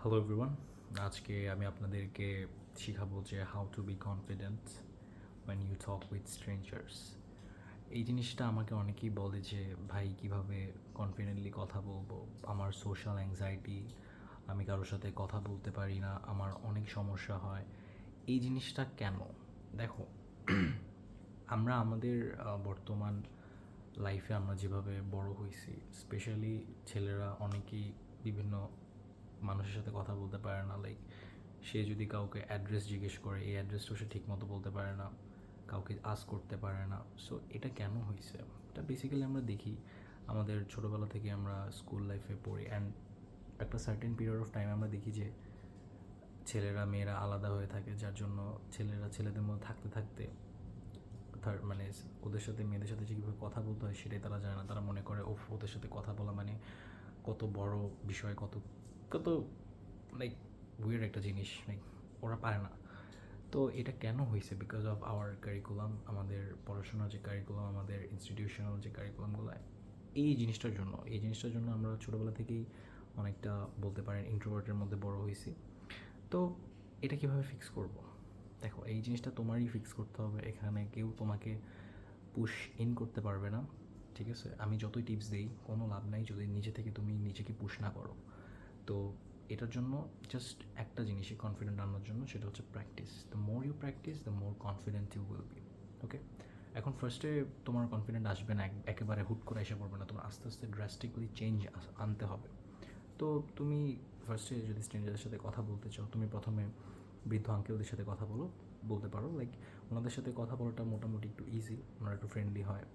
Hello everyone, আজকে আমি আপনাদেরকে শিখাবো যে how to be confident when you talk with strangers. এই জিনিসটা আমাকে অনেকেই বলে যে ভাই কীভাবে কনফিডেন্টলি কথা বলবো, আমার সোশ্যাল অ্যাংজাইটি, আমি কারোর সাথে কথা বলতে পারি না, আমার অনেক সমস্যা হয়। এই জিনিসটা কেন? দেখো, আমরা আমাদের বর্তমান লাইফে আমরা যেভাবে বড় হয়েছি, স্পেশালি ছেলেরা অনেকেই বিভিন্ন মানুষের সাথে কথা বলতে পারে না। লাইক সে যদি কাউকে অ্যাড্রেস জিজ্ঞেস করে, এই অ্যাড্রেসটাও সে ঠিকমতো বলতে পারে না, কাউকে আস্ক করতে পারে না। সো এটা কেন হয়েছে? এটা বেসিক্যালি আমরা দেখি আমাদের ছোটোবেলা থেকে আমরা স্কুল লাইফে পড়ি, অ্যান্ড একটা সার্টেন পিরিয়ড অফ টাইম আমরা দেখি যে ছেলেরা মেয়েরা আলাদা হয়ে থাকে, যার জন্য ছেলেরা ছেলেদের মধ্যে থাকতে থাকতে মানে ওদের সাথে মেয়েদের সাথে যে কীভাবে কথা বলতে হয় সেটাই তারা জানে না। তারা মনে করে ওদের সাথে কথা বলা মানে কত বড় বিষয়, কত কত লাইক উইয়ার্ড একটা জিনিস, লাইক ওরা পারে না। তো এটা কেন হয়েছে? বিকজ অফ আওয়ার কারিকুলাম, আমাদের পড়াশোনার যে কারিকুলাম, আমাদের ইনস্টিটিউশনাল যে কারিকুলামগুলো, এই জিনিসটার জন্য আমরা ছোটোবেলা থেকেই অনেকটা বলতে পারেন ইন্ট্রোভার্টের মধ্যে বড় হয়েছি। তো এটা কীভাবে ফিক্স করব? দেখো, এই জিনিসটা তোমারই ফিক্স করতে হবে। এখানে কেউ তোমাকে পুশ ইন করতে পারবে না, ঠিক আছে? আমি যতই টিপস দিই কোনো লাভ নাই যদি নিজে থেকে তুমি নিজেকে পুশ না করো। তো এটার জন্য জাস্ট একটা জিনিসই কনফিডেন্ট আনার জন্য, সেটা হচ্ছে practice. The more you practice the more confident you will be. Okay, এখন ফার্স্টে তোমার কনফিডেন্ট আসবে না, একেবারে হুট করে এসে পড়বে না, তোমার আস্তে আস্তে ড্রাস্টিকলি চেঞ্জ আনতে হবে। তো তুমি ফার্স্টে যদি স্ট্রেঞ্জারের সাথে কথা বলতে চাও, তুমি প্রথমে বৃদ্ধ আঙ্কেলদের সাথে কথা বলতে পারো। লাইক ওনাদের সাথে কথা বলাটা মোটামুটি একটু ইজি, ওনারা একটু ফ্রেন্ডলি হয়।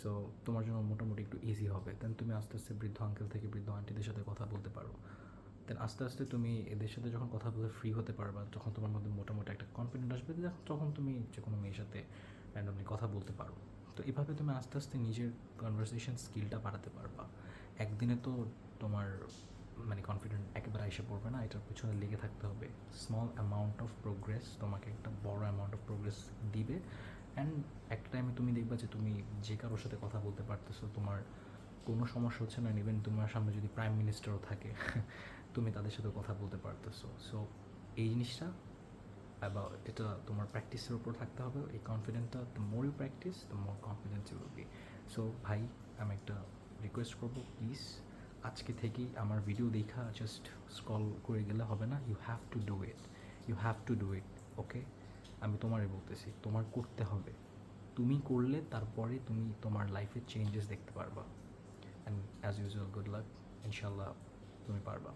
সো তোমার জন্য মোটামুটি একটু ইজি হবে। দেন তুমি আস্তে আস্তে বৃদ্ধ আঙ্কেল থেকে বৃদ্ধ আন্টিদের সাথে কথা বলতে পারো। দেন আস্তে আস্তে তুমি এদের সাথে যখন কথা বলে ফ্রি হতে পারবা, যখন তোমার মধ্যে মোটামুটি একটা কনফিডেন্ট আসবে, তখন তুমি যে কোনো মেয়ের সাথে র্যান্ডমলি কথা বলতে পারো। তো এভাবে তুমি আস্তে আস্তে নিজের কনভারসেশন স্কিলটা বাড়াতে পারবা। একদিনে তো তোমার মানে কনফিডেন্ট একেবারে এসে পড়বে না, এটার পিছনে লেগে থাকতে হবে। স্মল অ্যামাউন্ট অফ প্রোগ্রেস তোমাকে একটা বড় অ্যামাউন্ট অফ প্রোগ্রেস দিবে। অ্যান্ড একটা টাইমে তুমি দেখবা যে তুমি যে কারোর সাথে কথা বলতে পারতেছো, তোমার কোনো সমস্যা হচ্ছে না। ইভেন তোমার সামনে যদি প্রাইম মিনিস্টারও থাকে তুমি তাদের সাথে কথা বলতে পারতেছো। সো এই জিনিসটা এটা তোমার প্র্যাকটিসের উপর থাকতে হবে। এই কনফিডেন্টটা the more you practice the more confidence you will be. So ভাই, আমি একটা রিকোয়েস্ট করবো, প্লিজ আজকে থেকেই আমার ভিডিও দেখা জাস্ট স্ক্রল করে গেলে হবে না। You have to do it, you have to do it. Okay, আমি তোমারই বলতেছি, তোমার করতে হবে। তুমি করলে তারপরে তুমি তোমার লাইফে চেঞ্জেস দেখতে পারবা। And as usual, good luck, ইনশাল্লাহ তুমি পারবা।